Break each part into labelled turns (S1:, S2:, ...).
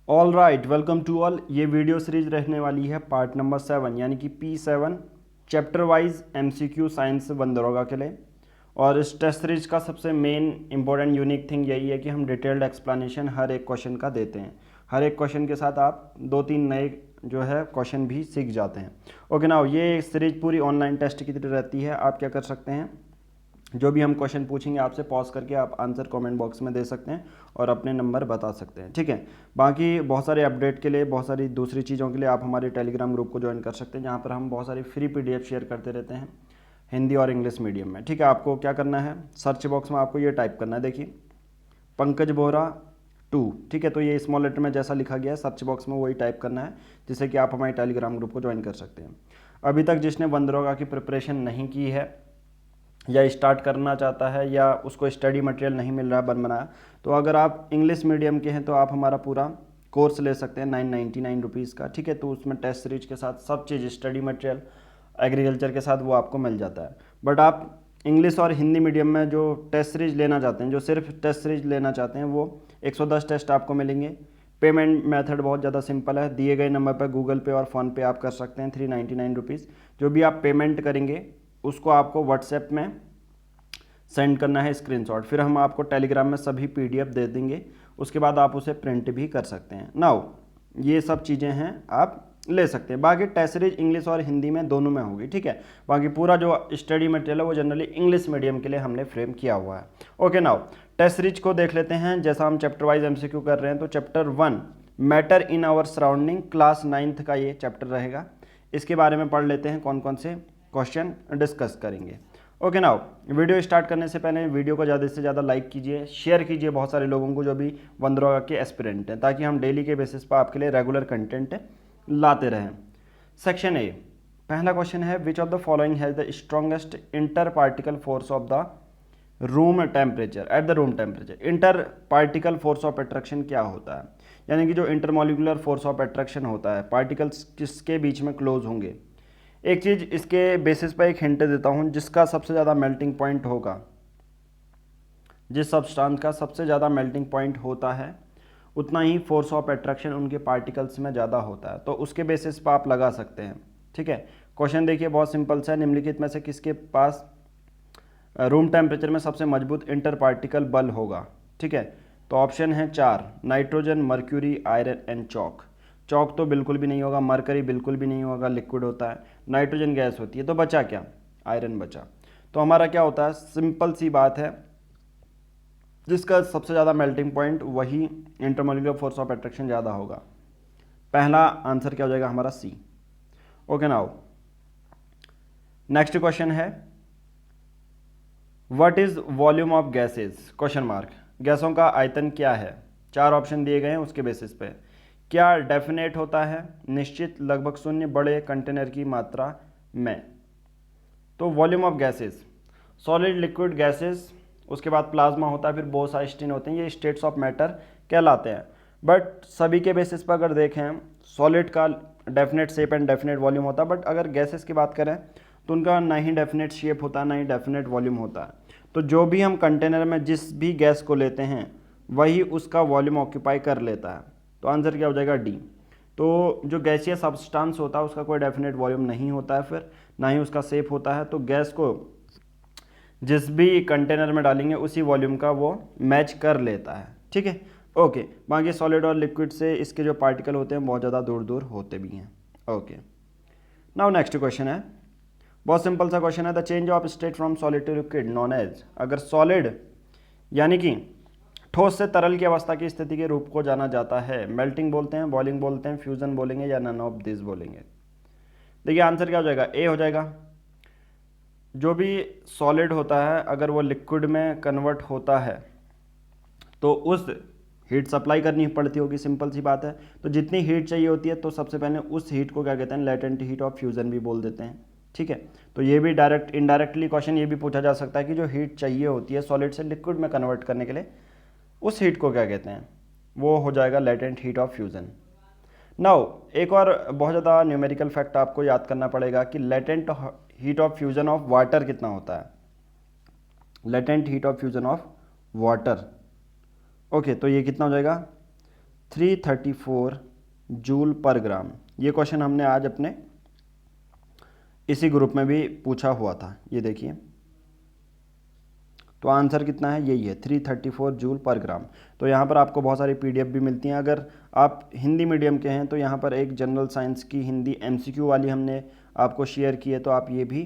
S1: All right, welcome to all. ये video series रहने वाली है पार्ट नंबर 7 यानी कि P7 chapter wise MCQ science बंदरोगा के लिए। और इस टेस्ट सीरीज का सबसे मेन इंपॉर्टेंट यूनिक थिंग यही है कि हम डिटेल्ड एक्सप्लेनेशन हर एक क्वेश्चन का देते हैं। हर एक क्वेश्चन के साथ आप 2-3 नए जो है क्वेश्चन भी सीख जाते हैं। ओके नाउ, ये सीरीज पूरी ऑनलाइन टेस्ट की तरह रहती है। आप क्या कर सकते हैं, जो भी हम क्वेश्चन पूछेंगे आपसे पॉज करके आप आंसर कमेंट बॉक्स में दे सकते हैं और अपने नंबर बता सकते हैं, ठीक है। बाकी बहुत सारे अपडेट के लिए, बहुत सारी दूसरी चीज़ों के लिए आप हमारे टेलीग्राम ग्रुप को ज्वाइन कर सकते हैं, जहाँ पर हम बहुत सारी फ्री PDF शेयर करते रहते हैं हिंदी और इंग्लिश मीडियम में, ठीक है। आपको क्या करना है, सर्च बॉक्स में आपको ये टाइप करना है, देखिए पंकज बोहरा 2, ठीक है। तो ये स्मॉल लेटर में जैसा लिखा गया है सर्च बॉक्स में वही टाइप करना है, जिससे कि आप हमारे टेलीग्राम ग्रुप को ज्वाइन कर सकते हैं। अभी तक जिसने बंदरोगा की प्रिपरेशन नहीं की है या स्टार्ट करना चाहता है या उसको स्टडी मटेरियल नहीं मिल रहा बनाया, तो अगर आप इंग्लिश मीडियम के हैं तो आप हमारा पूरा कोर्स ले सकते हैं 999 रुपीज़ का, ठीक है। तो उसमें टेस्ट सीरीज के साथ सब चीज़, स्टडी मटेरियल एग्रीकल्चर के साथ वो आपको मिल जाता है। बट आप इंग्लिश और हिंदी मीडियम में जो टेस्ट सीरीज लेना चाहते हैं, जो सिर्फ टेस्ट सीरीज लेना चाहते हैं, वो 110 टेस्ट आपको मिलेंगे। पेमेंट मेथड बहुत ज़्यादा सिंपल है, दिए गए नंबर पर गूगल पे और फ़ोन पे आप कर सकते हैं 399 रुपीज़। जो भी आप पेमेंट करेंगे उसको आपको व्हाट्सएप में सेंड करना है स्क्रीनशॉट, फिर हम आपको टेलीग्राम में सभी PDF दे देंगे। उसके बाद आप उसे प्रिंट भी कर सकते हैं। नाउ ये सब चीज़ें हैं, आप ले सकते हैं। बाकी टेस्ट सीरीज इंग्लिश और हिंदी में दोनों में होगी, ठीक है। बाकी पूरा जो स्टडी मटेरियल है वो जनरली इंग्लिश मीडियम के लिए हमने फ्रेम किया हुआ है। ओके नाउ, टेस्ट सीरीज को देख लेते हैं। जैसा हम चैप्टर वाइज MCQ कर रहे हैं, तो chapter 1 matter in our surrounding, class 9th का ये चैप्टर रहेगा। इसके बारे में पढ़ लेते हैं, कौन कौन से क्वेश्चन डिस्कस करेंगे। ओके नाउ, वीडियो स्टार्ट करने से पहले वीडियो को ज़्यादा से ज़्यादा लाइक कीजिए, शेयर कीजिए बहुत सारे लोगों को जो भी बंदरोगा के एस्पिरेंट हैं, ताकि हम डेली के बेसिस पर आपके लिए रेगुलर कंटेंट लाते रहें। सेक्शन ए, पहला क्वेश्चन है, which of the following has the strongest inter particle force of the room temperature at the room temperature. Inter particle force of attraction क्या होता है, यानी कि जो इंटरमोलिकुलर फोर्स ऑफ अट्रैक्शन होता है, पार्टिकल्स किसके बीच में क्लोज होंगे। एक चीज़ इसके बेसिस पर एक हिंट देता हूँ, जिसका सबसे ज़्यादा मेल्टिंग पॉइंट होगा, जिस सब्सटेंस का सबसे ज़्यादा मेल्टिंग पॉइंट होता है, उतना ही फोर्स ऑफ अट्रैक्शन उनके पार्टिकल्स में ज़्यादा होता है। तो उसके बेसिस पर आप लगा सकते हैं, ठीक है। क्वेश्चन देखिए, बहुत सिंपल सा है, निम्नलिखित में से किसके पास रूम टेम्परेचर में सबसे मजबूत इंटर पार्टिकल बल होगा, ठीक है। तो ऑप्शन है 4, nitrogen, mercury, iron and chalk. Chalk तो बिल्कुल भी नहीं होगा, मरकरी बिल्कुल भी नहीं होगा, लिक्विड होता है, नाइट्रोजन गैस होती है, तो बचा क्या, आयरन बचा। तो हमारा क्या होता है, सिंपल सी बात है, जिसका सबसे ज़्यादा मेल्टिंग पॉइंट वही इंटरमोलिकुलर फोर्स ऑफ अट्रैक्शन ज़्यादा होगा। पहला आंसर क्या हो जाएगा हमारा, C। Okay now, next question है, what is volume of gases, question mark. गैसों का आयतन क्या है, 4 ऑप्शन दिए गए हैं, उसके बेसिस पे क्या डेफिनेट होता है, निश्चित, लगभग शून्य, बड़े कंटेनर की मात्रा में। तो volume of gases, solid, liquid, gases, उसके बाद प्लाज्मा होता है, फिर बोसाइस्टीन होते हैं, ये स्टेट्स ऑफ मैटर कहलाते हैं। बट सभी के बेसिस पर अगर देखें, सॉलिड का definite shape and definite volume होता है, बट अगर गैसेस की बात करें तो उनका ना ही डेफिनेट शेप होता है, ना ही डेफिनेट वॉल्यूम होता है। तो जो भी हम कंटेनर में जिस भी गैस को लेते हैं वही उसका वॉल्यूम ऑक्यूपाई कर लेता है। तो आंसर क्या हो जाएगा, D। तो जो गैसीय सब्सटेंस होता है उसका कोई डेफिनेट वॉल्यूम नहीं होता है, फिर ना ही उसका शेप होता है। तो गैस को जिस भी कंटेनर में डालेंगे उसी वॉल्यूम का वो मैच कर लेता है, ठीक है। ओके, बाकी सॉलिड और लिक्विड से इसके जो पार्टिकल होते हैं बहुत ज़्यादा दूर दूर होते भी हैं। ओके नाउ, नेक्स्ट क्वेश्चन है, बहुत सिंपल सा क्वेश्चन है, the change of state from solid to liquid known as. अगर सॉलिड यानी कि ठोस से तरल की अवस्था की स्थिति के रूप को जाना जाता है, मेल्टिंग बोलते हैं, बॉइलिंग बोलते हैं, फ्यूजन बोलेंगे, या नन ऑफ दिस बोलेंगे। देखिए आंसर क्या हो जाएगा, A हो जाएगा। जो भी सॉलिड होता है अगर वो लिक्विड में कन्वर्ट होता है तो उस हीट सप्लाई करनी पड़ती होगी, सिंपल सी बात है। तो जितनी हीट चाहिए होती है तो सबसे पहले उस हीट को क्या कहते हैं, लेटेंट हीट ऑफ फ्यूजन भी बोल देते हैं, ठीक है। तो ये भी डायरेक्ट इनडायरेक्टली क्वेश्चन ये भी पूछा जा सकता है कि जो हीट चाहिए होती है सॉलिड से लिक्विड में कन्वर्ट करने के लिए, उस हीट को क्या कहते हैं, वो हो जाएगा latent heat of fusion. Now एक और बहुत ज़्यादा न्यूमेरिकल फैक्ट आपको याद करना पड़ेगा कि latent heat of fusion of water कितना होता है, latent heat of fusion of water. Okay, तो ये कितना हो जाएगा, 334 जूल पर ग्राम। ये क्वेश्चन हमने आज अपने इसी ग्रुप में भी पूछा हुआ था, ये देखिए। तो आंसर कितना है, यही है 334 जूल पर ग्राम। तो यहाँ पर आपको बहुत सारी पीडीएफ भी मिलती हैं। अगर आप हिंदी मीडियम के हैं तो यहाँ पर एक जनरल साइंस की हिंदी एमसीक्यू वाली हमने आपको शेयर की है, तो आप ये भी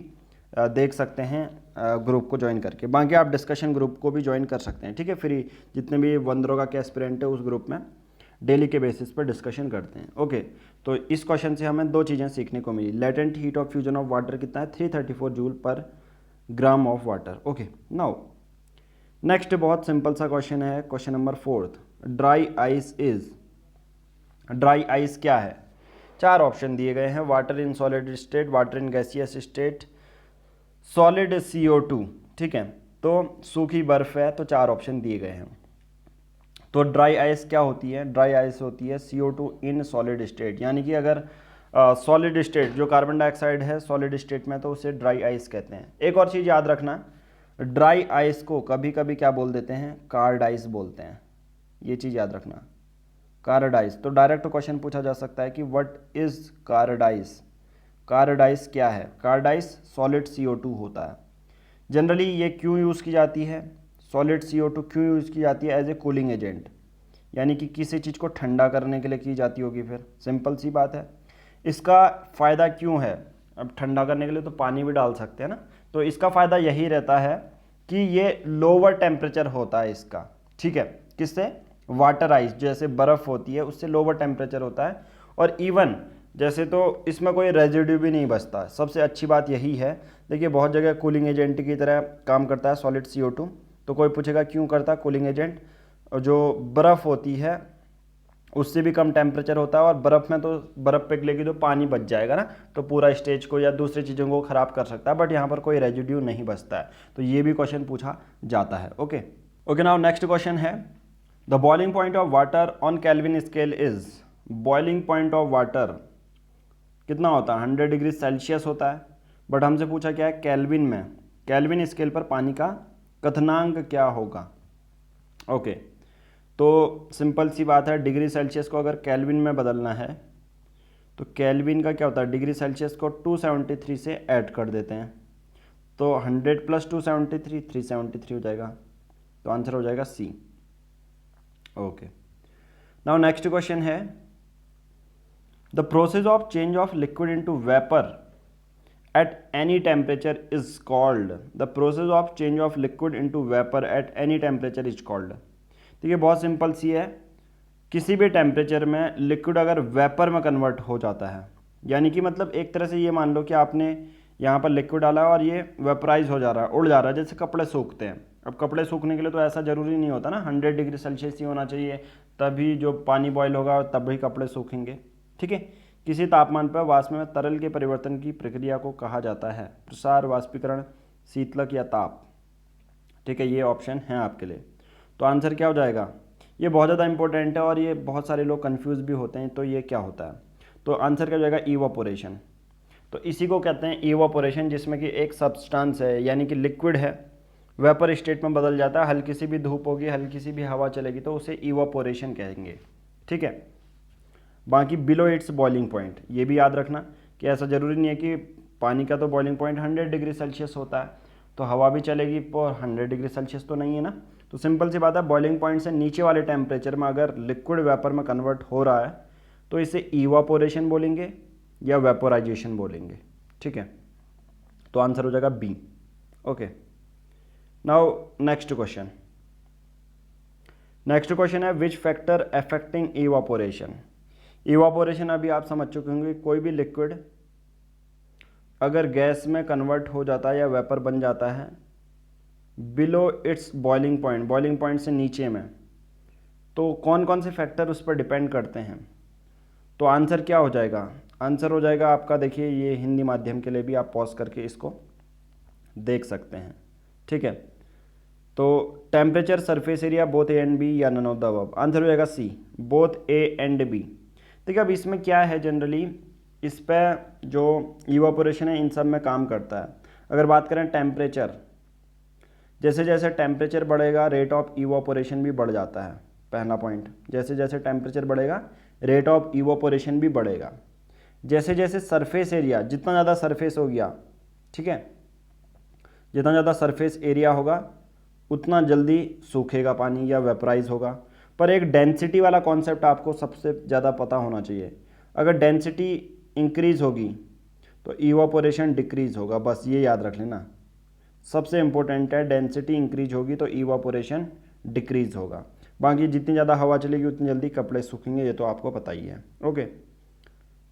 S1: देख सकते हैं ग्रुप को ज्वाइन करके। बाकी आप डिस्कशन ग्रुप को भी ज्वाइन कर सकते हैं, ठीक है। फ्री जितने भी वनदरोगा के एस्पिरेंट है उस ग्रुप में डेली के बेसिस पर डिस्कशन करते हैं। ओके, तो इस क्वेश्चन से हमें दो चीज़ें सीखने को मिली। Latent heat of fusion of water कितना है, 334 joule per gram of water. Okay, now next बहुत सिंपल सा क्वेश्चन है, question number 4। Dry ice is, dry ice क्या है। 4 ऑप्शन दिए गए हैं, water in solid state, water in gaseous state, solid CO2, ठीक है। तो सूखी बर्फ है, तो 4 ऑप्शन दिए गए हैं। तो ड्राई आइस क्या होती है, ड्राई आइस होती है CO2 इन सॉलिड स्टेट, यानी कि अगर सॉलिड स्टेट जो कार्बन डाइऑक्साइड है सॉलिड स्टेट में, तो उसे ड्राई आइस कहते हैं। एक और चीज़ याद रखना, ड्राई आइस को कभी कभी क्या बोल देते हैं, कार्ड आइस बोलते हैं। ये चीज़ याद रखना, कार्ड आइस। तो डायरेक्ट क्वेश्चन पूछा जा सकता है कि what is called ice, card ice क्या है। कार्ड आइस सॉलिड CO2 होता है। जनरली ये क्यों यूज़ की जाती है, सॉलिड CO2 क्यों यूज़ की जाती है, एज ए कूलिंग एजेंट, यानी कि किसी चीज़ को ठंडा करने के लिए की जाती होगी। फिर सिंपल सी बात है। इसका फ़ायदा क्यों है, अब ठंडा करने के लिए तो पानी भी डाल सकते हैं ना, तो इसका फ़ायदा यही रहता है कि ये लोअर टेम्परेचर होता है इसका, ठीक है। किससे, वाटर आइस जैसे बर्फ़ होती है उससे लोअर टेम्परेचर होता है। और इवन जैसे तो इसमें कोई रेजिड्यू भी नहीं बचता, सबसे अच्छी बात यही है। देखिए बहुत जगह कूलिंग एजेंट की तरह काम करता है सॉलिड CO2, तो कोई पूछेगा क्यों करता है कूलिंग एजेंट, जो बर्फ़ होती है उससे भी कम टेम्परेचर होता है, और बर्फ़ में तो बर्फ़ पिघलेगी तो पानी बच जाएगा ना, तो पूरा स्टेज को या दूसरी चीज़ों को ख़राब कर सकता है, बट यहाँ पर कोई रेजिड्यू नहीं बचता है। तो ये भी क्वेश्चन पूछा जाता है। Okay okay, now next question है, the boiling point of water on Kelvin scale is, boiling point of water कितना होता है, 100 डिग्री सेल्सियस होता है, बट हमसे पूछा क्या है केल्विन में, केल्विन स्केल पर पानी का क्वथनांक क्या होगा। ओके, तो सिंपल सी बात है, डिग्री सेल्सियस को अगर केल्विन में बदलना है तो केल्विन का क्या होता है, डिग्री सेल्सियस को 273 से ऐड कर देते हैं, तो 100 + 273 373 हो जाएगा, तो आंसर हो जाएगा C। Okay, now next question है, the process of change of liquid into vapour at any temperature is called, the process of change of liquid into vapour at any temperature is called. देखिए बहुत simple सी है, किसी भी temperature में liquid अगर vapour में convert हो जाता है, यानी कि मतलब एक तरह से ये मान लो कि आपने यहाँ पर लिक्विड डाला है और ये वेपराइज हो जा रहा है, उड़ जा रहा है, जैसे कपड़े सूखते हैं। अब कपड़े सूखने के लिए तो ऐसा ज़रूरी नहीं होता ना 100 डिग्री सेल्सियस ही होना चाहिए, तभी जो पानी बॉयल होगा तभी कपड़े सूखेंगे, ठीक है। किसी तापमान पर वाष्प में तरल के परिवर्तन की प्रक्रिया को कहा जाता है प्रसार, वाष्पीकरण, शीतलक या ताप, ठीक है। ये ऑप्शन है आपके लिए, तो आंसर क्या हो जाएगा, ये बहुत ज़्यादा इंपॉर्टेंट है और ये बहुत सारे लोग कंफ्यूज भी होते हैं। तो ये क्या होता है, तो आंसर क्या हो जाएगा, इवापोरेशन। तो इसी को कहते हैं इवापोरेशन, जिसमें कि एक सब्सटेंस है यानी कि लिक्विड है, वेपर स्टेट में बदल जाता है, हल्की सी भी धूप होगी, हल्की सी भी हवा चलेगी तो उसे इवापोरेशन कहेंगे, ठीक है। बाकी बिलो इट्स बॉइलिंग पॉइंट, ये भी याद रखना कि ऐसा ज़रूरी नहीं है कि पानी का तो बॉइलिंग पॉइंट 100 डिग्री सेल्सियस होता है, तो हवा भी चलेगी पर 100 डिग्री सेल्सियस तो नहीं है ना। तो सिंपल सी बात है, बॉइलिंग पॉइंट से नीचे वाले टेम्परेचर में अगर लिक्विड वेपर में कन्वर्ट हो रहा है तो इसे इवापोरेशन बोलेंगे या वेपोराइजेशन बोलेंगे, ठीक है। तो आंसर हो जाएगा B. Okay, now next question, next question है which factor affecting evaporation. Evaporation अभी आप समझ चुके होंगे, कोई भी लिक्विड अगर गैस में कन्वर्ट हो जाता है या वेपर बन जाता है below it's boiling point, boiling point से नीचे में, तो कौन कौन से फैक्टर उस पर डिपेंड करते हैं। तो आंसर क्या हो जाएगा, आंसर हो जाएगा आपका, देखिए ये हिंदी माध्यम के लिए भी आप पॉज करके इसको देख सकते हैं, ठीक है। तो temperature, surface area, both A and B या none of the above, answer हो जाएगा C, both A and B. देखिए अब इसमें क्या है, जनरली इस पर जो इवापोरेशन है इन सब में काम करता है। अगर बात करें टेम्परेचर, जैसे जैसे टेम्परेचर बढ़ेगा रेट ऑफ इवापोरेशन भी बढ़ जाता है, पहला पॉइंट। जैसे जैसे टेम्परेचर बढ़ेगा रेट ऑफ इवोपोरेशन भी बढ़ेगा। जैसे जैसे सरफेस एरिया, जितना ज़्यादा सरफेस हो गया, ठीक है, जितना ज़्यादा सरफेस एरिया होगा उतना जल्दी सूखेगा पानी या वेपराइज होगा। पर एक डेंसिटी वाला कॉन्सेप्ट आपको सबसे ज़्यादा पता होना चाहिए। अगर डेंसिटी इंक्रीज होगी तो इवापोरेशन डिक्रीज होगा, बस ये याद रख लेना, सबसे इंपॉर्टेंट है। डेंसिटी इंक्रीज होगी तो इवापोरेशन डिक्रीज होगा। बाकी जितनी ज़्यादा हवा चलेगी उतनी जल्दी कपड़े सूखेंगे, ये तो आपको पता ही है। Okay,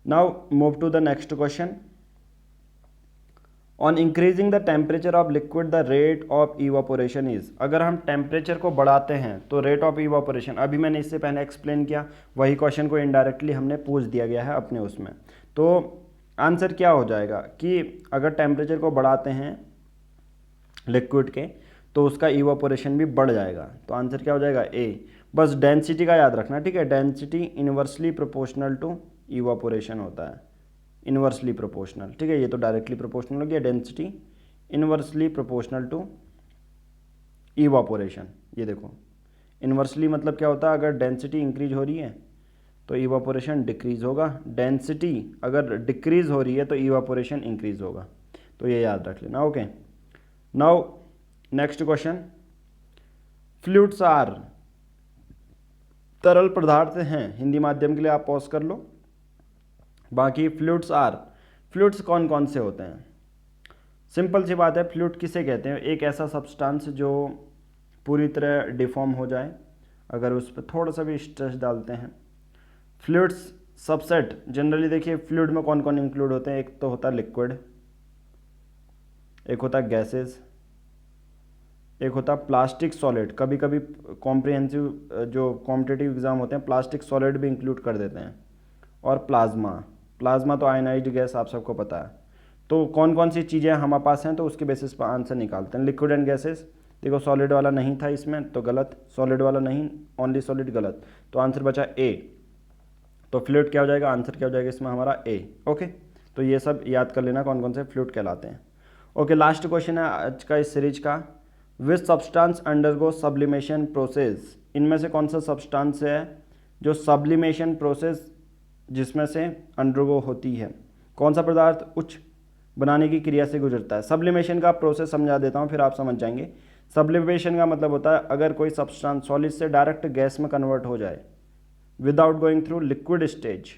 S1: now move to the next question. On increasing the temperature of liquid the rate of evaporation is. अगर हम टेम्परेचर को बढ़ाते हैं तो रेट ऑफ इवापोरेशन, अभी मैंने इससे पहले एक्सप्लेन किया, वही क्वेश्चन को इनडायरेक्टली हमने पूछ दिया गया है अपने उसमें। तो आंसर क्या हो जाएगा कि अगर टेम्परेचर को बढ़ाते हैं लिक्विड के तो उसका इवापोरेशन भी बढ़ जाएगा। तो आंसर क्या हो जाएगा? ए। बस डेंसिटी का याद रखना, ठीक है। Density inversely proportional to evaporation होता है, इन्वर्सली प्रोपोर्शनल, ठीक है। ये तो डायरेक्टली प्रोपोर्शनल हो गया, density inversely proportional to evaporation. ये देखो इन्वर्सली मतलब क्या होता है, अगर डेंसिटी इंक्रीज हो रही है तो इवापोरेशन डिक्रीज होगा, डेंसिटी अगर डिक्रीज हो रही है तो इवापोरेशन इंक्रीज होगा। तो ये याद रख लेना। Okay, now next question. Fluids are, तरल पदार्थ हैं, हिंदी माध्यम के लिए आप पॉज कर लो। बाकी फ्लूइड्स आर, फ्लूइड्स कौन कौन से होते हैं? सिंपल सी बात है, फ्लूइड किसे कहते हैं? एक ऐसा सब्सटेंस जो पूरी तरह डिफॉर्म हो जाए अगर उस पर थोड़ा सा भी स्ट्रेस डालते हैं। फ्लूइड्स सबसेट, जनरली देखिए फ्लूइड में कौन कौन इंक्लूड होते हैं? एक तो होता है लिक्विड, एक होता है गैसेस, एक होता है प्लास्टिक सॉलिड। कभी कभी कॉम्प्रिहेंसिव जो कॉम्पिटिटिव एग्जाम होते हैं प्लास्टिक सॉलिड भी इंक्लूड कर देते हैं, और प्लाज्मा। प्लाज्मा तो आयनाइज्ड गैस, आप सबको पता है। तो कौन कौन सी चीज़ें हमारे पास हैं तो उसके बेसिस पर आंसर निकालते हैं। लिक्विड एंड गैसेस, देखो सॉलिड वाला नहीं था इसमें तो गलत, सॉलिड वाला नहीं, ओनली सॉलिड गलत, तो आंसर बचा ए। तो फ्लूइड क्या हो जाएगा? आंसर क्या हो जाएगा इसमें हमारा? ए। ओके, तो ये सब याद कर लेना कौन कौन से फ्लूइड कहलाते हैं। ओके, लास्ट क्वेश्चन है आज का इस सीरीज का। Which substance undergo sublimation process. इनमें से कौन सा सब्सटेंस है जो सब्लिमेशन प्रोसेस जिसमें से अंडरगो होती है? कौन सा पदार्थ उच्च बनाने की क्रिया से गुजरता है? सब्लिमेशन का प्रोसेस समझा देता हूँ फिर आप समझ जाएंगे। सब्लिमेशन का मतलब होता है अगर कोई सब्सटेंस सॉलिड से डायरेक्ट गैस में कन्वर्ट हो जाए without going through liquid stage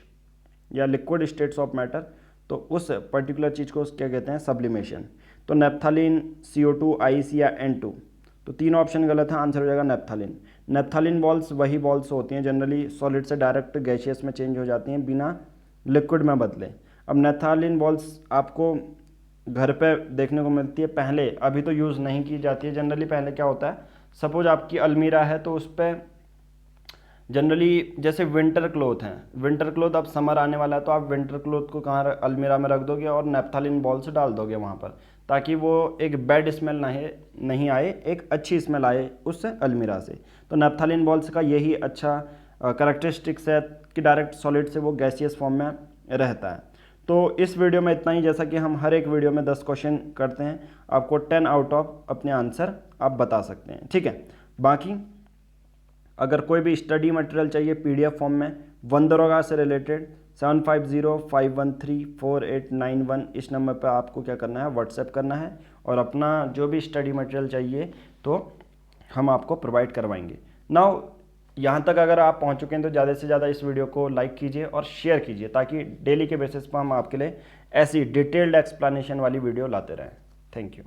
S1: या लिक्विड स्टेट्स ऑफ मैटर, तो उस पर्टिकुलर चीज़ को क्या कहते हैं? सब्लिमेशन। तो नेप्थलीन, CO2, आइस या N2, तो तीन ऑप्शन गलत है, आंसर हो जाएगा नेप्थलीन। नेप्थलीन बॉल्स वही बॉल्स होती हैं जनरली सॉलिड से डायरेक्ट गैसियस में चेंज हो जाती हैं बिना लिक्विड में बदले। अब नेप्थलीन बॉल्स आपको घर पे देखने को मिलती है पहले, अभी तो यूज़ नहीं की जाती है जनरली। पहले क्या होता है, सपोज आपकी अलमीरा है तो उस पर जनरली जैसे विंटर क्लोथ हैं, विंटर क्लोथ अब समर आने वाला है तो आप विंटर क्लोथ को कहाँ अलमीरा में रख दोगे और नेप्थलीन बॉल्स डाल दोगे वहाँ पर, ताकि वो एक बैड स्मेल नहीं आए, एक अच्छी स्मेल आए उस अलमीरा से। तो नेप्थलीन बॉल्स का यही अच्छा करैक्टरिस्टिक्स है कि डायरेक्ट सॉलिड से वो गैसियस फॉर्म में रहता है। तो इस वीडियो में इतना ही। जैसा कि हम हर एक वीडियो में 10 क्वेश्चन करते हैं, आपको 10 आउट ऑफ अपने आंसर आप बता सकते हैं, ठीक है। बाकी अगर कोई भी स्टडी मटेरियल चाहिए PDF फॉर्म में वनदरोगा से रिलेटेड 7505134891 इस नंबर पर आपको क्या करना है? व्हाट्सएप करना है और अपना जो भी स्टडी मटेरियल चाहिए तो हम आपको प्रोवाइड करवाएंगे। नाउ यहाँ तक अगर आप पहुँच चुके हैं तो ज़्यादा से ज़्यादा इस वीडियो को लाइक कीजिए और शेयर कीजिए, ताकि डेली के बेसिस पर हम आपके लिए ऐसी डिटेल्ड एक्सप्लेनेशन वाली वीडियो लाते रहें। Thank you.